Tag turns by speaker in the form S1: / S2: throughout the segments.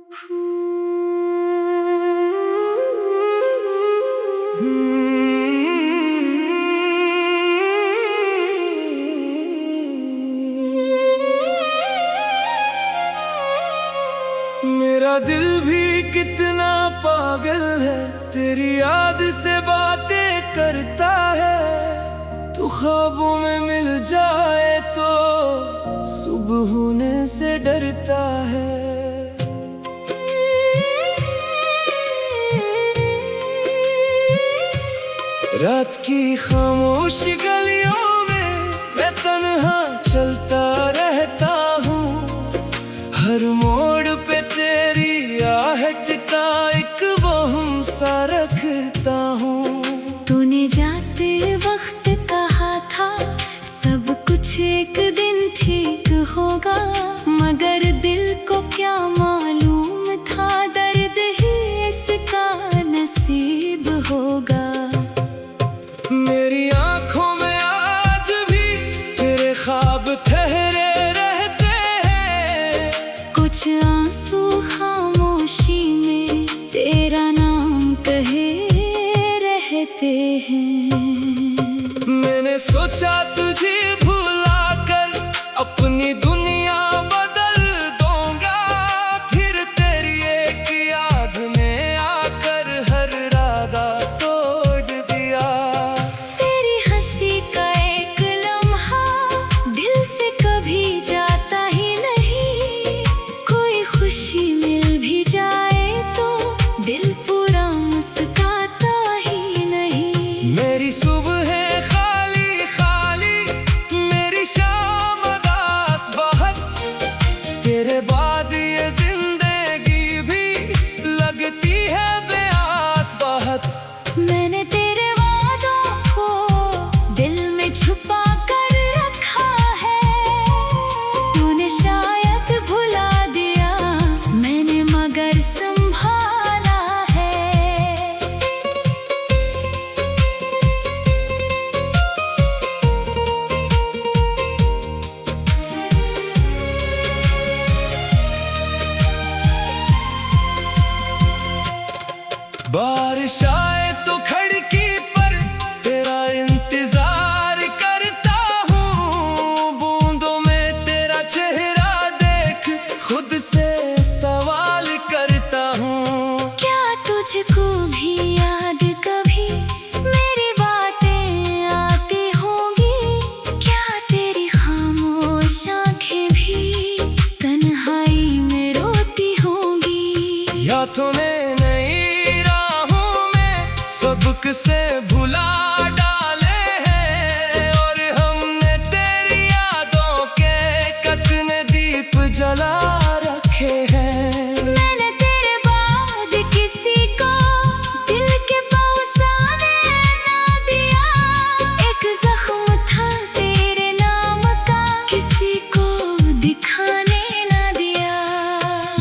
S1: मेरा दिल भी कितना पागल है, तेरी याद से बातें करता है। तू ख्वाबों में मिल जाए तो सुबह होने से डरता है। रात की खामोश गलियों में मैं तन्हा चलता रहता हूँ। हर मोड़ पे तेरी आहट का एक वहम सा रखता हूँ।
S2: तूने जाते वक्त कहा था सब कुछ एक दिन ठीक होगा, मगर दिल को क्या मालूम था दर्द ही इसका नसीब होगा।
S1: मेरी आंखों में आज भी तेरे ख्वाब ठहरे रहते हैं।
S2: कुछ आंसू खामोशी में तेरा नाम कहे रहते हैं।
S1: मैंने सोचा तुझे भुला कर अपनी दुनिया बदल दूंगा, फिर तेरी एक याद में आकर हर इरादा तोड़ दिया।
S2: तेरी हंसी का एक लम्हा दिल से कभी जाता ही नहीं। कोई खुशी मिल भी जाए तो दिल पूरा मुस्कुराता ही नहीं।
S1: मेरी सुबह है खाली खाली, मेरी शाम उदास बहुत। तेरे बाद ये जिंदगी भी लगती है बेआस बहुत।
S2: मैंने तेरे वादों को दिल में छुपा कर रखा है। तूने शायद भुला दिया, मैंने मगर संभाला है।
S1: बारिश आए तो खिड़की पर तेरा इंतजार करता हूँ। बूंदों में तेरा चेहरा देख खुद से सवाल करता हूँ।
S2: क्या तुझको भी याद कभी मेरी बातें आती होंगी? क्या तेरी खामोश आंखें भी तन्हाई में रोती होंगी?
S1: या तूने नई राहों में सबक से भुला डाले हैं, और हमने तेरी यादों के कतने दीप जला रखे हैं।
S2: मैंने तेरे बाद किसी को दिल के पहुंचाने ना दिया। एक जख्म था तेरे नाम का, किसी को दिखाने ना दिया।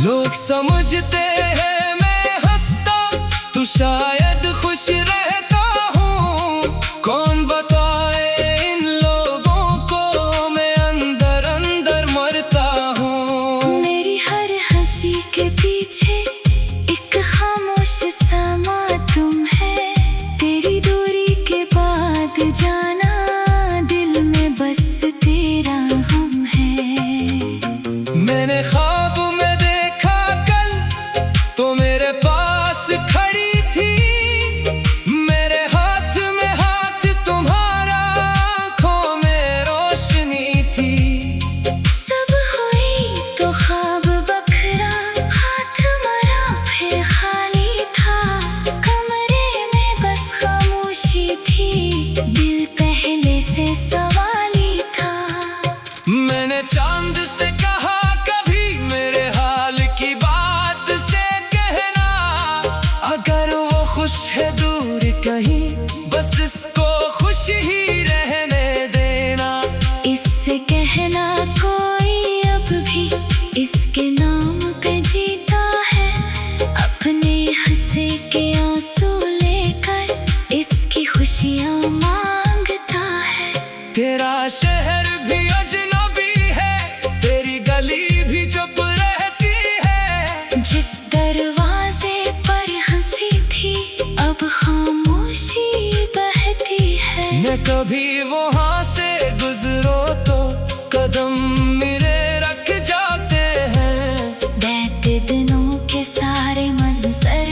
S1: लोग समझते हैं मैं हंसता, तू शायद खुश रहता हूँ। कौन बताए इन लोगों को मैं अंदर अंदर मरता हूँ।
S2: मेरी हर हंसी के पीछे एक खामोश सा मातम है। तेरी दूरी के बाद जाना दिल में बस तेरा गम है।
S1: मैंने ख्वाब में देखा कल तो मेरे पास खड़ी थी। मेरे हाथ में हाथ तुम्हारा, आंखों में रोशनी थी।
S2: सब हुई तो ख्वाब बखरा, हाथ मरा फिर खाली था। कमरे में बस खामोशी थी, दिल पहले से सवाली था।
S1: मैंने चांद से कहा कभी मेरे हाल की बात से कहना, अगर वो खुश है दूर कहीं बस इसको खुश ही रहने देना।
S2: इससे कहना कोई अब भी इसके नाम पे जीता है। अपने हंसे के आंसू लेकर इसकी खुशियाँ मांगता है।
S1: तेरा शहर भी अजनबी है, तेरी गली भी चुप रहती है।
S2: जिस
S1: मैं कभी वहां से गुजरो तो कदम मेरे रख जाते हैं।
S2: बैठे दिनों के सारे मंजर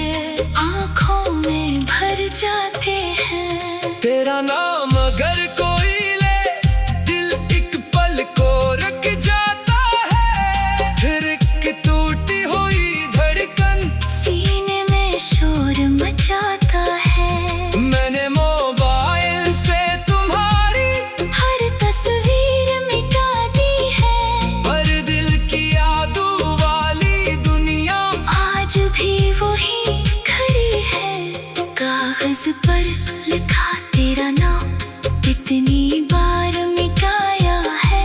S2: आंखों में भर जाते हैं।
S1: तेरा नाम अगर कोई ले दिल एक पल को रख जाता है। फिर एक टूटी हुई धड़कन
S2: सीने में शोर मचाता है।
S1: मैंने मोबाइल से तुम्हारी
S2: हर तस्वीर मिटा दी है,
S1: पर दिल की यादों वाली दुनिया
S2: आज भी वही खड़ी है। कागज पर लिखा तेरा नाम कितनी बार मिटाया है।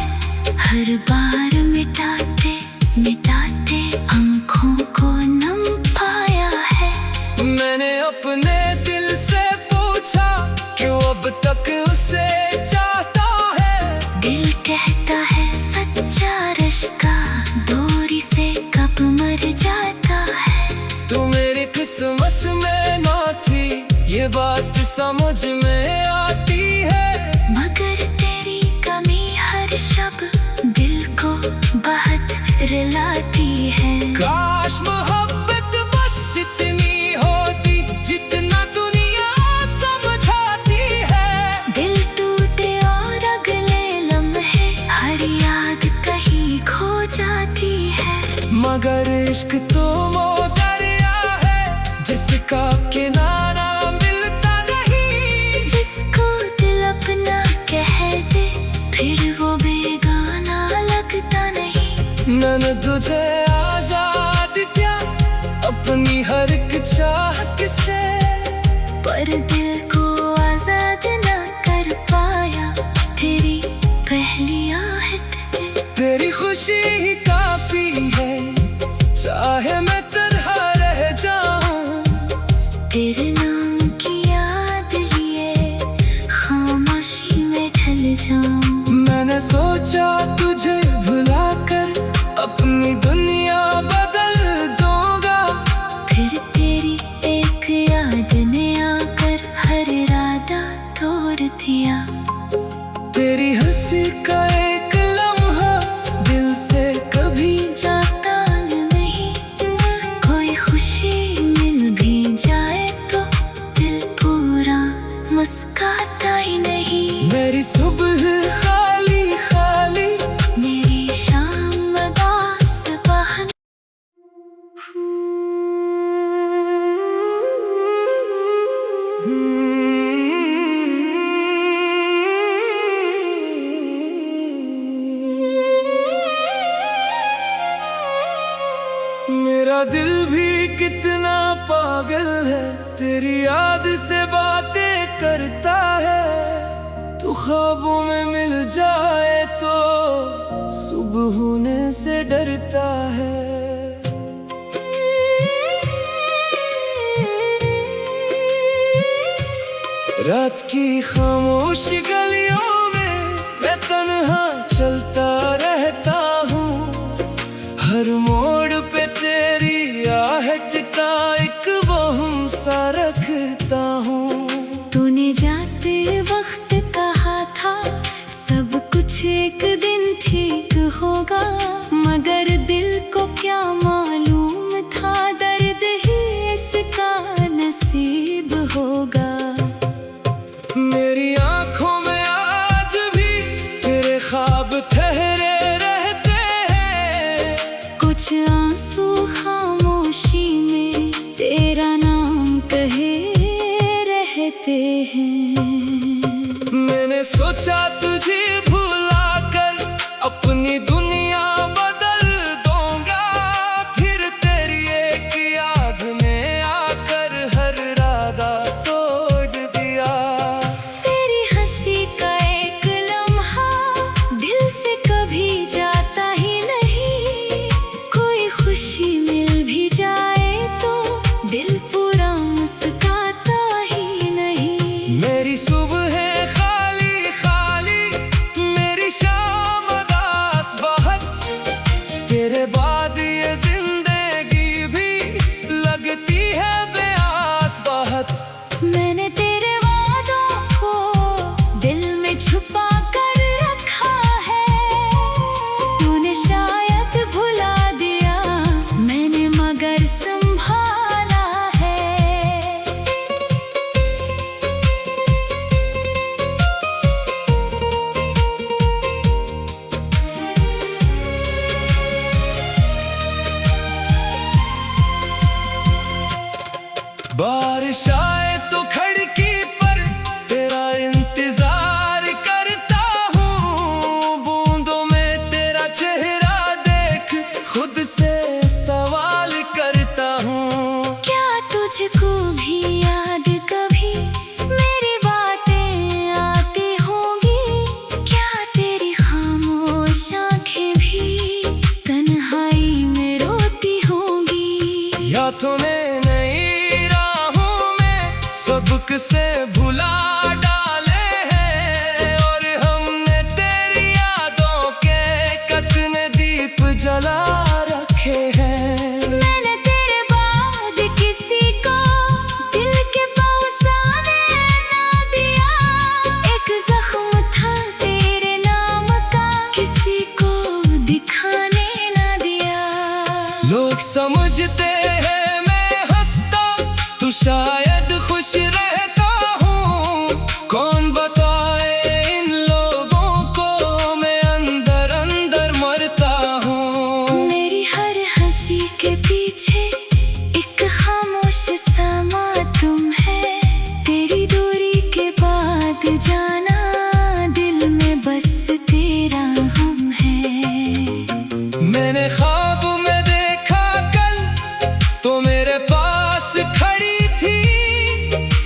S2: हर बार मिटाते मिटाते आंखों को नम पाया है।
S1: मैंने अपने दिल से पूछा क्यों अब तक उसे चाहता है।
S2: दिल कहता है सच्चा रिश्ता दूरी से कब मर जाता है।
S1: तू मेरी किस्मत में ना थी ये बात समझ में आती है।
S2: मगर तेरी कमी हर शब दिल को बहुत रुलाती है।
S1: काश मोहब्बत बस इतनी होती जितना दुनिया समझाती है।
S2: दिल टूटे और अगले लम्हे हर याद कहीं खो जाती है।
S1: मगर इश्क तो वो दरिया है जिसका किनारा मिलता नहीं।
S2: जिसको दिल अपना कह दे फिर वो बेगाना लगता नहीं।
S1: मैंने तुझे आजाद किया अपनी हर एक चाहत से,
S2: पर दिल को आजाद ना कर पाया तेरी पहली आहट से।
S1: तेरी खुशी ही काफी है चाहे मैं तन्हा रह जाऊं।
S2: तेरे नाम की याद लिए खामोशी में ढल जाऊं।
S1: मैंने सोचा तुझे भुलाकर अपनी दुनिया बदल दूंगा।
S2: फिर तेरी एक याद ने आकर हर इरादा तोड़ दिया।
S1: तेरी हंसी का एक लम्हा दिल से कभी
S2: जाता नहीं। कोई खुशी मिल भी जाए तो दिल पूरा मुस्काता ही नहीं।
S1: मेरी सुबह खाली खाली
S2: मेरी शाम उदास बहन।
S1: मेरा दिल भी कितना पागल है तेरी याद से बातें करता है। तू ख्वाबों में मिल जाए तो सुबह होने से डरता है। रात की खामोश गलियों में मैं तन्हा चलता रहता हूँ। हर मोड़ पे तेरी आहट का एक वहम सा रखता हूँ।
S2: तूने जाते वक्त कहा था सब कुछ एक दिन ठीक होगा, मगर दिल को क्या मालूम था दर्द ही इसका नसीब होगा।
S1: मेरी आंखों में आज भी तेरे ख्वाब ठहरे रहते हैं।
S2: कुछ आंसू खामोशी में तेरा नाम कहे रहते हैं।
S1: मैंने सोचा तुझे भुलाकर अपनी दुनिया बदल दूंगा। फिर तेरी एक याद ने आकर हर इरादा तोड़ दिया।
S2: तेरी हंसी का एक लम्हा दिल से कभी जाता ही नहीं। कोई खुशी मिल भी जाए तो दिल पूरा मुस्काता ही नहीं।
S1: मेरी सुबह खाली खाली मेरी शाम उदास बारिश आए तो खिड़की पर तेरा इंतजार करता हूँ। बूंदों में तेरा चेहरा देख खुद से सवाल करता हूँ।
S2: क्या तुझको भी याद कभी मेरी बातें आती होंगी? क्या तेरी खामोश आंखें भी तन्हाई में रोती होंगी?
S1: या तूने नई राहों में सबक से भुला डाले हैं, और हमने तेरी यादों के कतने दीप जला रखे हैं।
S2: मैंने तेरे बाद किसी को दिल के पहुंचाने ना दिया। एक जख्म था तेरे नाम का, किसी को दिखाने ना दिया।
S1: लोग समझते हैं मैं हंसता, तू शायद खुश रहता हूँ। कौन बताए इन लोगों को मैं अंदर अंदर मरता हूँ।
S2: मेरी हर हंसी के पीछे एक खामोश समा तुम है। तेरी दूरी के बाद जाना दिल में बस तेरा गम है।
S1: मैंने ख्वाब में देखा कल तो मेरे पास खड़ी थी,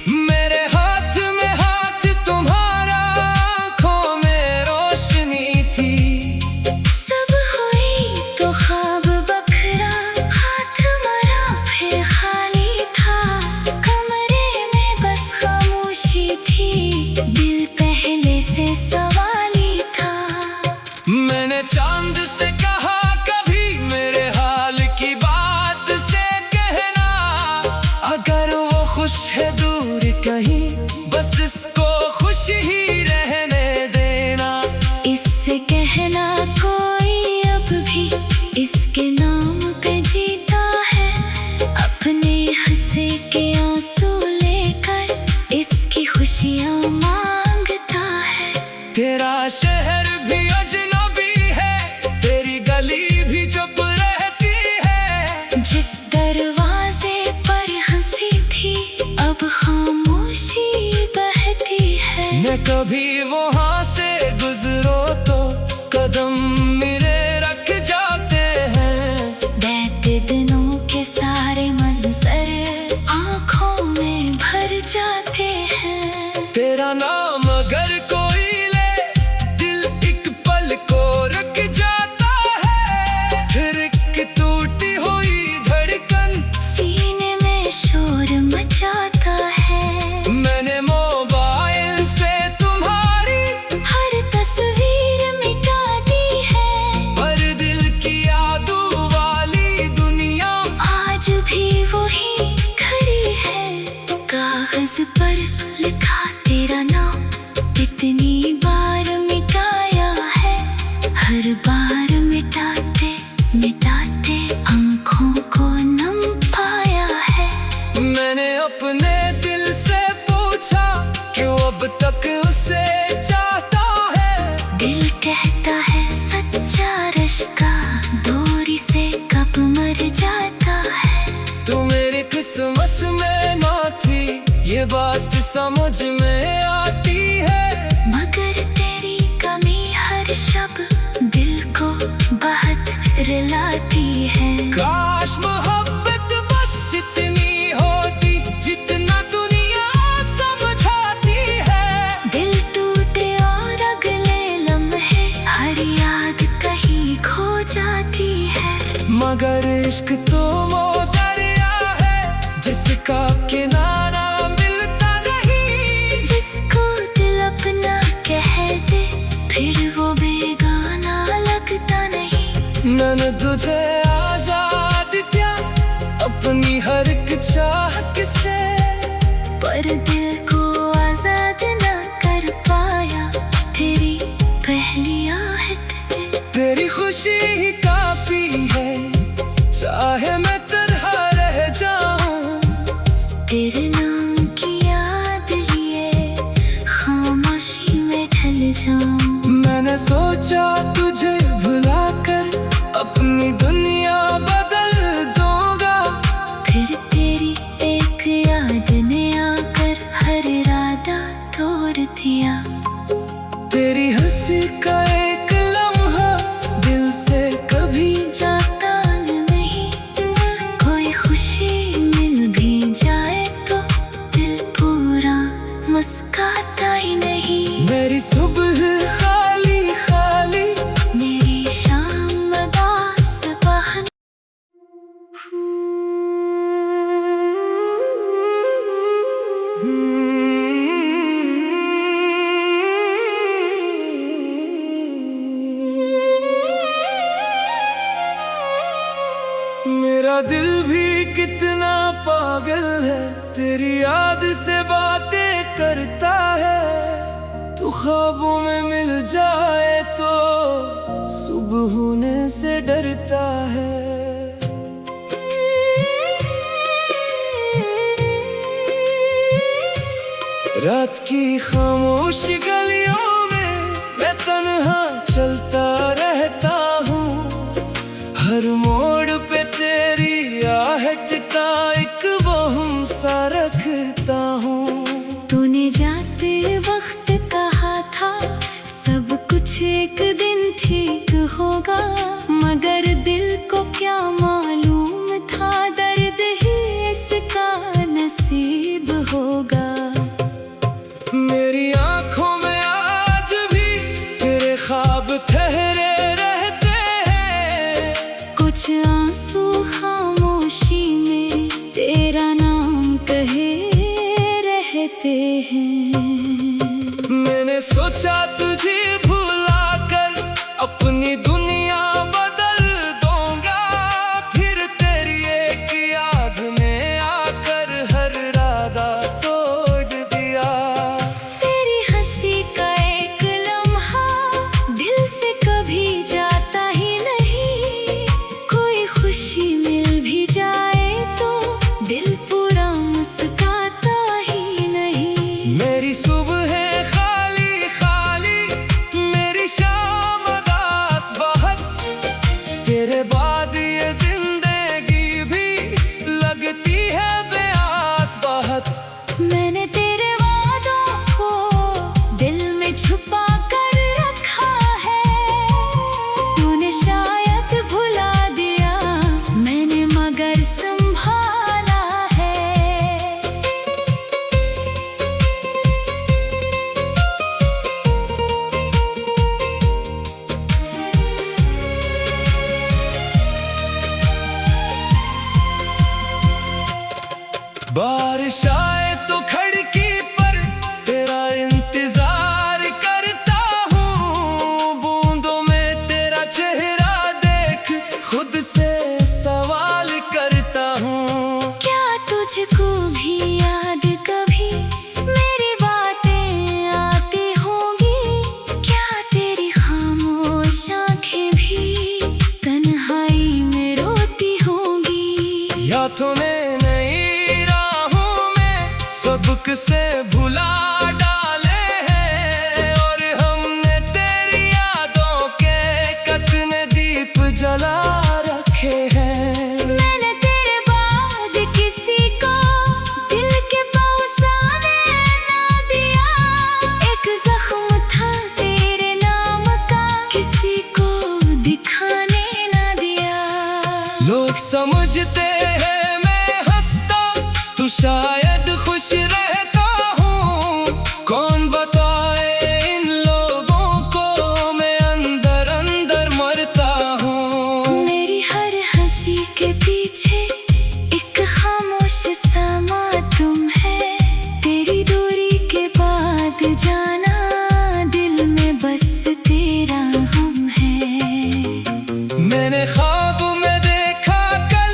S1: मेरे हाथ में हाथ तुम्हारा, आंखों में रोशनी थी।
S2: सब हुई तो ख्वाब बखरा, हाथ मरा फिर खाली था। कमरे में बस खामोशी थी, दिल पहले से सवाली था।
S1: मैंने चांद से कहा कभी मेरे हाल की बात से कहना, अगर वो खुश है दूर कहीं बस इसको खुश ही रहने देना।
S2: इससे कहना कोई अब भी इसके नाम पे जीता है। अपने हंसे के आंसू लेकर इसकी खुशियां मांगता है।
S1: तेरा शहर भी अजनबी है, तेरी गली भी चुप रहती है।
S2: जिस दरवाजे पर हंसी थी अब खामोशी बहती है।
S1: मैं कभी वहां से गुजरो तो कदम मेरे रख जाते हैं।
S2: बहते दिनों के सारे मंजर आंखों में भर जाते हैं।
S1: तेरा नाम अगर कोई ले दिल एक पल को रुक जाता है। फिर एक टूटी हुई धड़कन
S2: सीने में शोर मचाता है।
S1: मैंने मोबाइल से तुम्हारी
S2: हर तस्वीर मिटा दी है,
S1: पर दिल की यादों वाली दुनिया
S2: आज भी वही खड़ी है। कागज पर लिखा तेरा नाम कितनी बार मिटाया है। हर बार मिटाते मिटाते आंखों को नम पाया है।
S1: मैंने अपने दिल से पूछा क्यों अब तक उसे चाहता है।
S2: दिल कहता है सच्चा रिश्ता दूरी से कब मर जाता है।
S1: तू मेरी किस्मत में ना थी, ये बात समझ में आती है।
S2: मगर तेरी कमी हर शब दिल को बहुत रुलाती है।
S1: काश मोहब्बत बस इतनी होती जितना दुनिया समझाती है।
S2: दिल टूटे और अगले लम्हे हर याद कहीं खो जाती है।
S1: मगर इश्क तो वो दरिया है जिसका किनारा मिलता नहीं।
S2: जिसको दिल अपना कह दे फिर वो बेगाना लगता नहीं।
S1: मैंने तुझे आजाद किया अपनी हर एक चाहत से,
S2: पर दिल को आजाद ना कर पाया तेरी पहली आहट से।
S1: तेरी खुशी ही काफी है, चाहे मैं तन्हा रह जाऊं।
S2: तेरे नाम की याद लिए खामोशी में ढल जाऊं।
S1: मैंने सोचा तुझे भुलाकर अपनी दुनिया बदल दूंगा।
S2: फिर तेरी एक याद
S1: मेरा दिल भी कितना पागल है, तेरी याद से बातें करता है। तू ख्वाबों में मिल जाए तो सुबह होने से डरता है। रात की खामोश गलियों में मैं तन्हा चलता रहता हूँ। हर मोड़ पे तेरी आहट का एक वहम सा रखता हूँ।
S2: तूने जाते वक्त कहा था सब कुछ एक दिन ठीक होगा, मगर दिल को क्या मालूम था दर्द ही इसका नसीब होगा।
S1: मेरी आंखों में आज भी तेरे ख्वाब ठहरे रहते हैं।
S2: कुछ आंसू खामोशी में तेरा नाम कहे रहते हैं।
S1: मैंने सोचा तुझे भुलाकर अपनी दुनिया बदल दूंगा, फिर तेरी एक याद ने आकर हर इरादा तोड़ दिया।
S2: तेरी हंसी का एक लम्हा दिल से कभी जाता ही नहीं। कोई खुशी मिल भी जाए तो दिल पूरा मुस्कुराता ही नहीं।
S1: मेरी सुबह है खाली खाली, मेरी शाम उदास बहुत। तेरे बाद ये जिंदगी भी लगती है बेआस बहुत।
S2: मैंने तेरे वादों को दिल में छुपा कर रखा है। तूने शायद भुला दिया, मैंने मगर संभाला है।
S1: बारिश आए तो खिड़की पर तेरा इंतजार करता हूँ। बूंदों में तेरा चेहरा देख खुद से सवाल करता हूँ।
S2: क्या तुझको भी याद कभी मेरी बातें आती होंगी? क्या तेरी खामोश आंखें भी तन्हाई में रोती होंगी?
S1: या तूने नई राहों में सबक से भुला डाले हैं, और हमने तेरी यादों के कतने दीप जला रखे हैं।
S2: मैंने तेरे बाद किसी को दिल के पहुंचाने ना दिया। एक जख्म था तेरे नाम का, किसी को दिखाने ना दिया।
S1: लोग समझते हैं मैं हंसता, तू शायद खुश रहता हूँ। कौन बताए इन लोगों को मैं अंदर अंदर मरता हूँ।
S2: मेरी हर हंसी के पीछे एक खामोश समा तुम है। तेरी दूरी के बाद जाना दिल में बस तेरा गम है।
S1: मैंने ख्वाब में देखा कल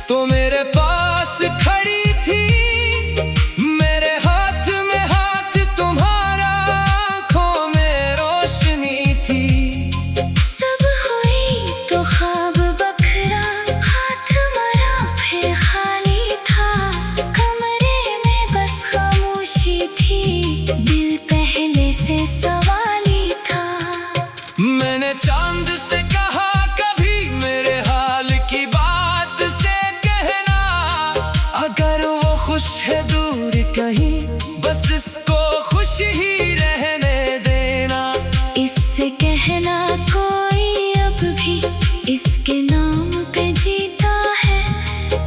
S1: तो मेरे पास खड़ी थी। मेरे हाथ में हाथ तुम्हारा, आंखों में रोशनी थी।
S2: सब हुई तो ख्वाब बखरा, हाथ मरा फिर खाली था। कमरे में बस खामोशी थी, दिल पहले से सवाली था।
S1: मैंने चांद से कहा कभी मेरे हाल की बात से कहना। अगर वो खुश है दूर कहीं, बस इसको खुश ही रहने देना।
S2: इससे कहना कोई अब भी इसके नाम पे जीता है।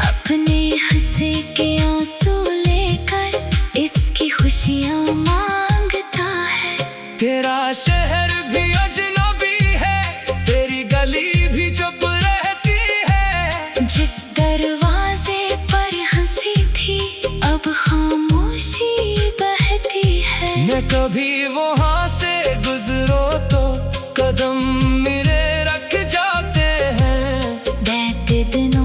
S2: अपने हंसे के आंसू लेकर इसकी खुशियाँ मांगता है।
S1: तेरा शहर भी अजनबी है, तेरी गली भी चुप रहती है।
S2: जिस दरवाजे पर हंसी थी अब खामोशी बहती है।
S1: मैं कभी वहाँ से गुजरो तो कदम मेरे रख जाते हैं।
S2: बैठे दिनों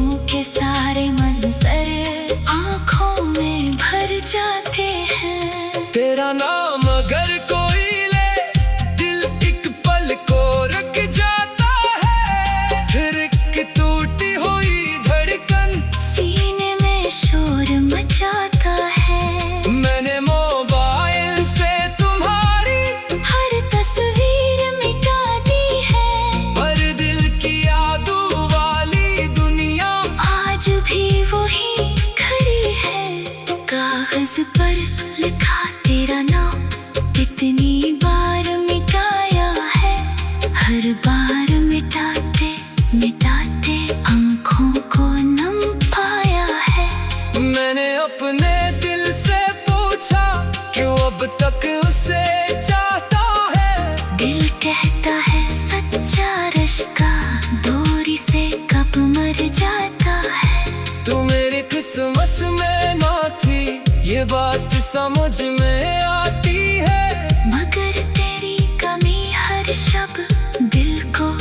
S1: अपने दिल से पूछा क्यों अब तक उसे चाहता है।
S2: दिल कहता है सच्चा रिश्ता दूरी से कब मर जाता है।
S1: तू मेरी किस्मत में ना थी ये बात समझ में आती है,
S2: मगर तेरी कमी हर शब दिल को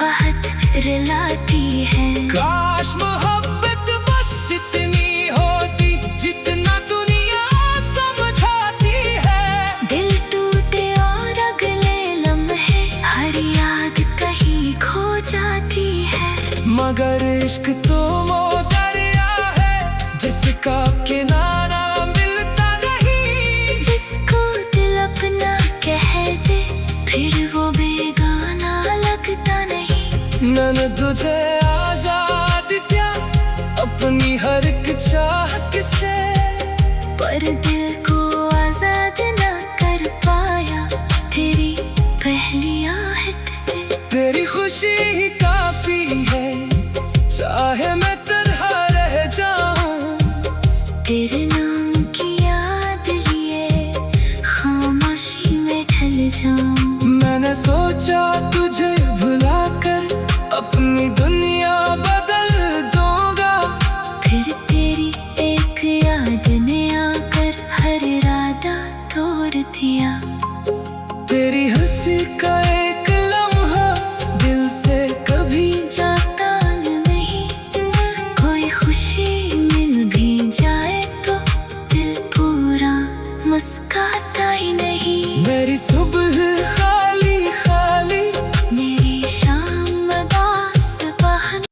S2: बहुत रुलाती है।
S1: काश मोहब्बत बस इतनी होती जितना दुनिया समझाती है।
S2: दिल टूटे और अगले लम्हे हर याद कहीं खो जाती है।
S1: मगर इश्क तो वो दरिया है जिसका किनारा मिलता नहीं।
S2: जिसको दिल अपना कह दे फिर वो बेगाना लगता नहीं।
S1: मैंने तुझे आजाद किया अपनी हर एक चाहत से,
S2: पर दिल को आजाद ना कर पाया तेरी पहली आहट से।
S1: तेरी खुशी ही काफी है चाहे मैं तन्हा रह जाऊं।
S2: तेरे नाम की याद लिए खामोशी में ढल जाऊं।
S1: मैंने सोचा तुझे भुलाकर अपनी दुनिया बदल दूंगा।
S2: फिर तेरी एक याद ने आकर हर इरादा तोड़ दिया।
S1: तेरी हंसी का एक लम्हा दिल से कभी
S2: जाता नहीं। कोई खुशी मिल भी जाए तो दिल पूरा मुस्काता ही नहीं।
S1: मेरी सुबह खाली खाली
S2: मेरी शाम उदास बहन।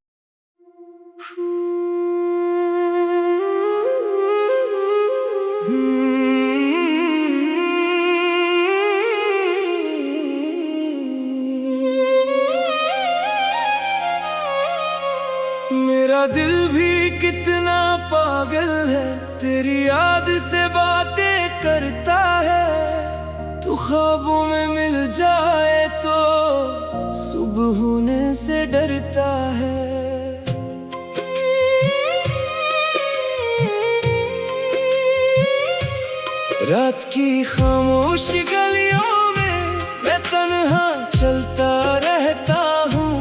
S1: मेरा दिल भी कितना पागल है तेरी याद से बातें करता है। तू ख्वाबों में मिल जाए तो सुबह होने से डरता है। रात की खामोश गलियों में मैं तन्हा चलता रहता हूँ।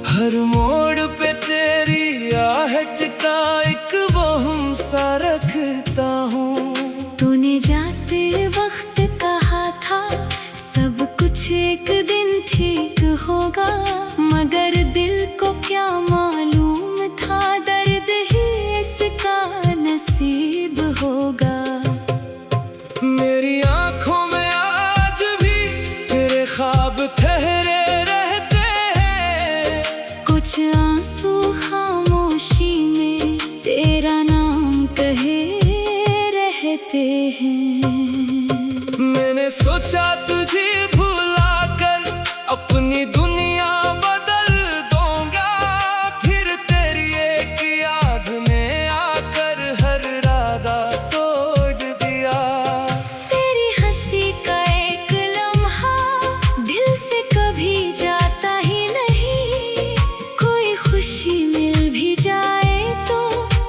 S1: हर मोड़ पे तेरी आहट का एक वहम सा रखता हूँ।
S2: तूने जाते वक्त कहा था सब कुछ एक दिन ठीक होगा, मगर दिल को क्या मालूम था दर्द ही इसका नसीब होगा।
S1: मेरी आंखों में आज भी तेरे ख्वाब ठहरे रहते हैं।
S2: कुछ आंसू खामोशी में तेरा नाम कहे रहते हैं।
S1: मैंने सोचा तुझे भुलाकर अपनी दुनिया बदल दूंगा। फिर तेरी एक याद ने आकर हर इरादा तोड़ दिया।
S2: तेरी हंसी का एक लम्हा दिल से कभी जाता ही नहीं। कोई खुशी मिल भी जाए तो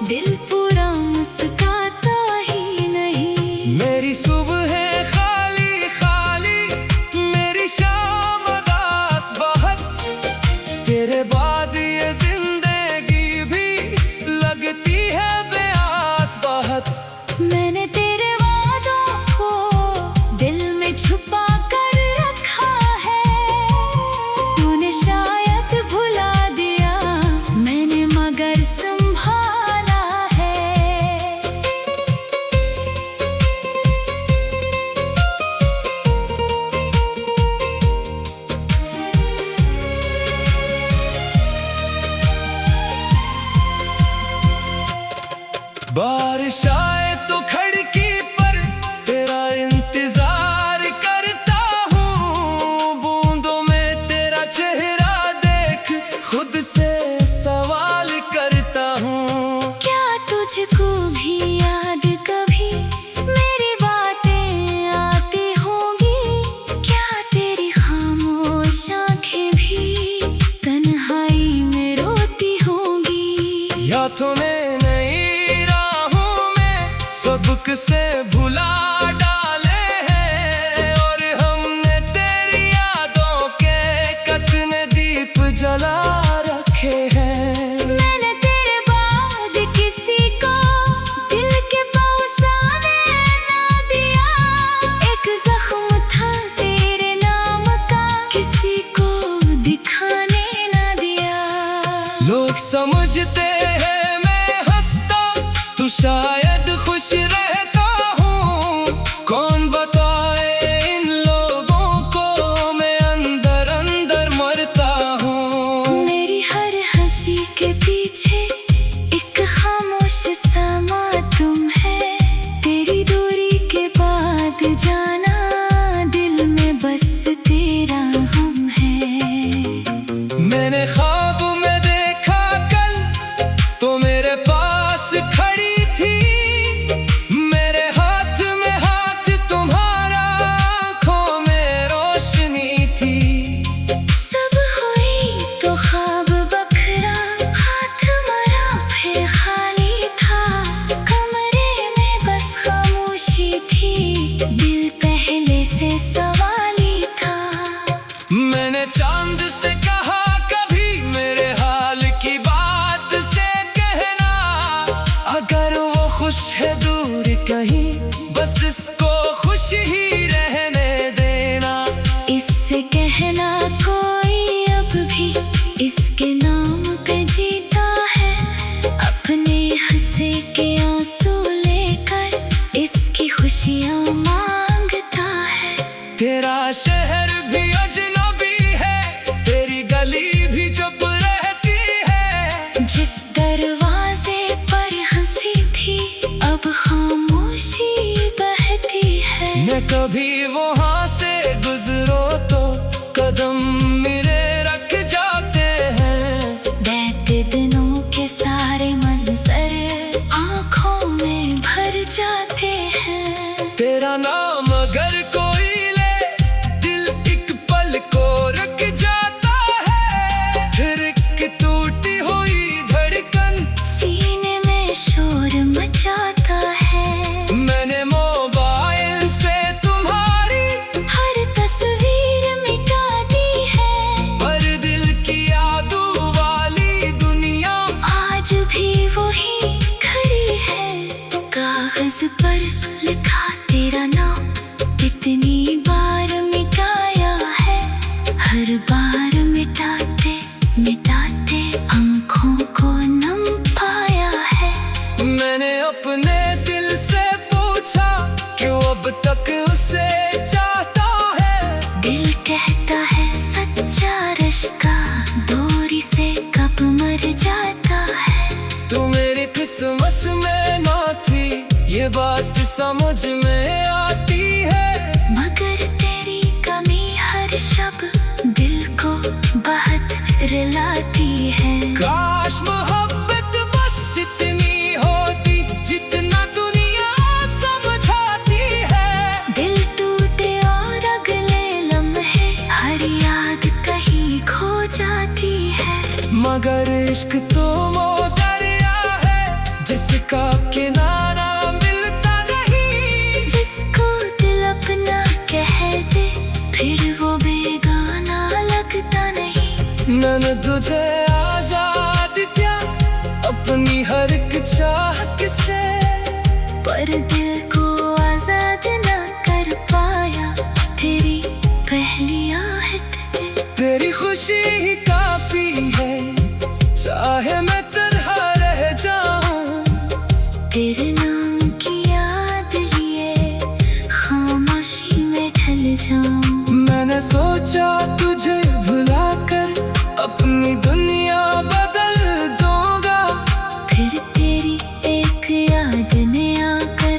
S2: दिल पूरा मुस्काता ही नहीं।
S1: मेरी सुबह है खाली खाली मेरी शाम उदास बहुत। तेरे बाद ये जिंदगी भी लगती है बेआस बहुत।
S2: मैंने तेरे वादों को दिल में छुपा कर रखा है। तूने शायद भुला दिया मैंने मगर संभाला है।
S1: बारिश आए तो खिड़की पर तेरा इंतजार करता हूँ। बूंदों में तेरा चेहरा देख खुद से सवाल करता हूँ।
S2: क्या तुझको भी याद कभी मेरी बातें आती होंगी? क्या तेरी खामोश आंखें भी तन्हाई में रोती होंगी?
S1: या तूने नई राहों में सबक से भुला डाले हैं, और हमने तेरी यादों के कतने दीप जला रखे हैं।
S2: मैंने तेरे बाद किसी को दिल के पासाने ना दिया, एक जख्म था तेरे नाम का किसी को दिखाने ना दिया।
S1: लोग समझते हैं मैं हंसता, तू शायद खुश रहता हूँ। कौन बताए इन लोगों को मैं अंदर अंदर मरता हूँ।
S2: मेरी हर हंसी के पीछे एक खामोश समा तुम है, तेरी दूरी के बाद जाना दिल में बस तेरा हम है।
S1: मैंने ख्वाब में देखा कल तो मेरे पास खड़ी थी, मेरे हाथ में हाथ तुम्हारा, आँखों में रोशनी थी।
S2: सब हुई तो ख्वाब बखरा, हाथ मरा फिर खाली था, कमरे में बस खामोशी थी, दिल पहले से सवाली था।
S1: मैंने चांद से कहा कभी मेरे हाल की बात से कहना, अगर वो खुश है दूर कहीं बस इसको खुश ही रहने देना।
S2: इससे कहना कोई अब भी इसके नाम पे जीता है, अपने हंसे के आंसू लेकर इसकी खुशियाँ मांगता है।
S1: तेरा शहर भी अजनबी है, तेरी गली भी चुप रहती है।
S2: जिस दरवाजे पर हंसी थी अब खामोशी बहती है।
S1: मैं कभी वहाँ से गुजरो तो कदम मेरे रख जाते हैं।
S2: बहते दिनों के सारे मंजर आँखों में भर जाते हैं।
S1: तेरा नाम अगर कोई ले दिल एक पल को रख जाता है, फिर एक टूटी हुई धड़कन
S2: सीने में शोर मचाता है।
S1: मैंने मोबाइल से तुम्हारी
S2: हर तस्वीर मिटा दी है,
S1: पर दिल की यादों वाली दुनिया
S2: आज भी वही खड़ी है। कागज पर लिखा तेरा नाम कितनी बार मिटाया है, हर बार मिटाते मिटाते आँखों को नम पाया है।
S1: मैंने अपने दिल से पूछा क्यों अब तक उसे चाहता है।
S2: दिल कहता है सच्चा रिश्ता दूरी से कब मर जाता है।
S1: तू मेरी किस्मत में ना थी ये बात समझ में आती है,
S2: मगर तेरी कमी हर शब दिल को बहुत रुलाती है।
S1: काश मोहब्बत बस इतनी होती जितना दुनिया समझाती है।
S2: दिल टूटे और अगले लम्हे हर याद कहीं खो जाती है।
S1: मगर इश्क तो वो दरिया है जिसका किनारा मिलता नहीं।
S2: जिसको दिल अपना कह दे फिर वो बेगाना लगता नहीं।
S1: मैंने तुझे आजाद किया अपनी हर एक चाहत से,
S2: पर दिल को आजाद ना कर पाया तेरी पहली आहट से।
S1: तेरी खुशी ही काफी है चाहे मैं तन्हा रह जाऊं।
S2: तेरे नाम की याद लिए खामोशी में ढल जाऊं।
S1: मैंने सोचा तुझे भुलाकर अपनी दुनिया बदल दूंगा,
S2: फिर तेरी एक याद ने आकर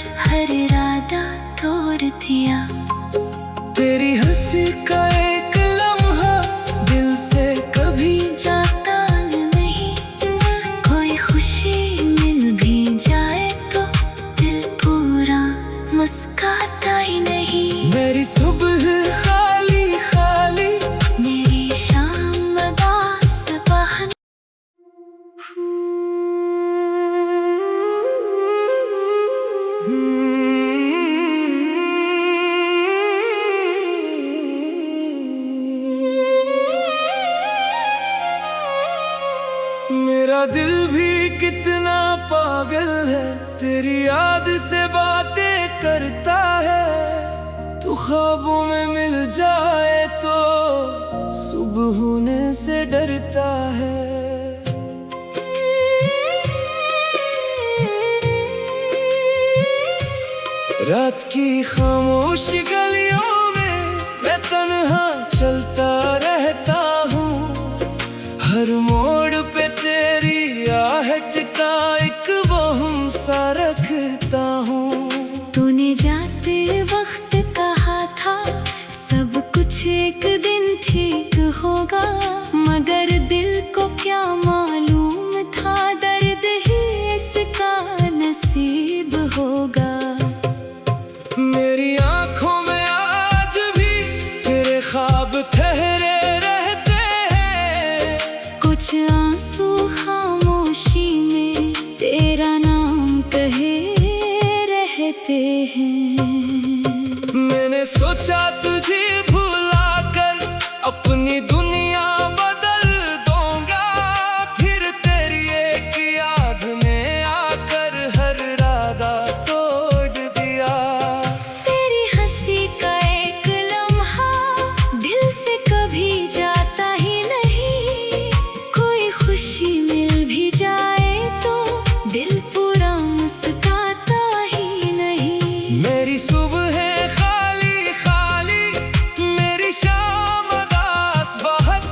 S1: से डरता है। रात की खामोश गलियों में मैं तन्हा चलता रहता हूँ। हर मोड़ पे तेरी आहट का एक वहम सा रखता हूँ।
S2: तूने जाते वक्त कहा था सब कुछ एक दिन ठीक होगा, मगर दिल को क्या मालूम था दर्द ही इसका नसीब होगा।
S1: मेरी आंखों में आज भी तेरे ख्वाब ठहरे रहते हैं।
S2: कुछ आंसू खामोशी में तेरा नाम कहे रहते हैं।
S1: मैंने सोचा तुझे भुलाकर अपनी दुनिया बदल दूंगा, फिर तेरी एक याद ने आकर हर इरादा तोड़ दिया।
S2: तेरी हंसी का एक लम्हा दिल से कभी जाता ही नहीं। कोई खुशी मिल भी जाए तो दिल पूरा मुस्कुराता ही नहीं।
S1: मेरी सुबह है खाली खाली, मेरी शाम उदास बहुत।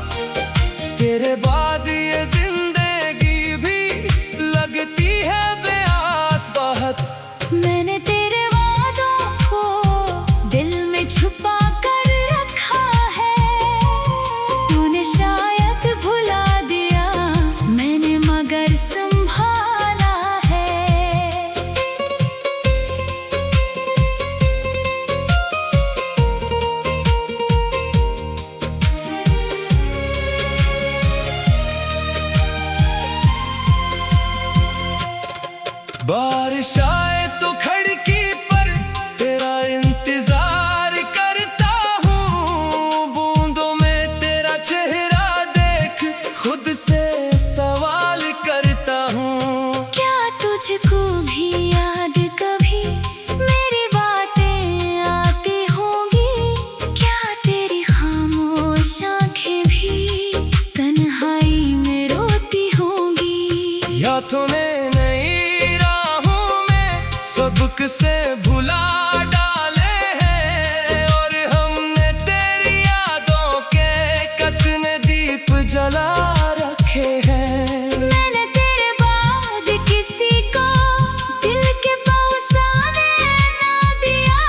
S1: तेरे बाद ये जिंदगी भी लगती है बेआस बहुत।
S2: मैंने तेरे वादों को दिल में छुपा कर रखा है। तूने शायद भुला दिया, मैंने मगर संभाला है।
S1: बारिश आए तो खिड़की पर तेरा इंतजार करता हूँ। बूंदों में तेरा चेहरा देख खुद से सवाल करता हूँ।
S2: क्या तुझको भी याद कभी मेरी बातें आती होंगी? क्या तेरी खामोश आंखें भी तन्हाई में रोती होंगी?
S1: या तूने नई राहों में सबक से भुला डाले हैं, और हमने तेरी यादों के कतने दीप जला रखे हैं।
S2: मैंने तेरे बाद किसी को दिल के पहुंचाने ना दिया।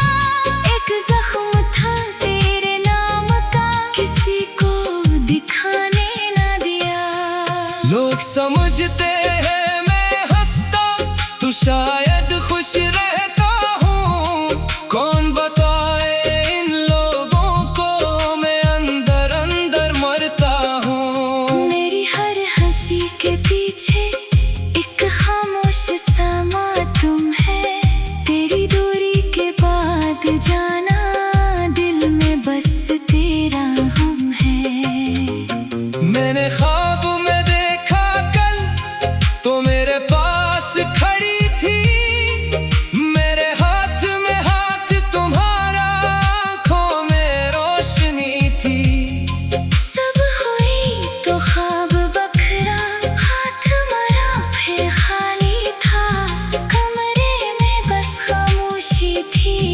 S2: एक जख्म था तेरे नाम का, किसी को दिखाने ना दिया।
S1: लोग समझते हैं मैं हंसता, तू शायद खुश रहता हूँ। कौन बताए इन लोगों को मैं अंदर अंदर मरता हूँ।
S2: मेरी हर हंसी के पीछे एक खामोश सा मातम है। तेरी दूरी के बाद जाना दिल में बस तेरा गम है।
S1: मैंने ख्वाब में देखा कल तो मेरे पास खड़ी थी। मेरे हाथ में हाथ तुम्हारा, आंखों में रोशनी थी।
S2: सब हुई तो ख्वाब बखरा, हाथ मरा फिर खाली था। कमरे में बस खामोशी थी।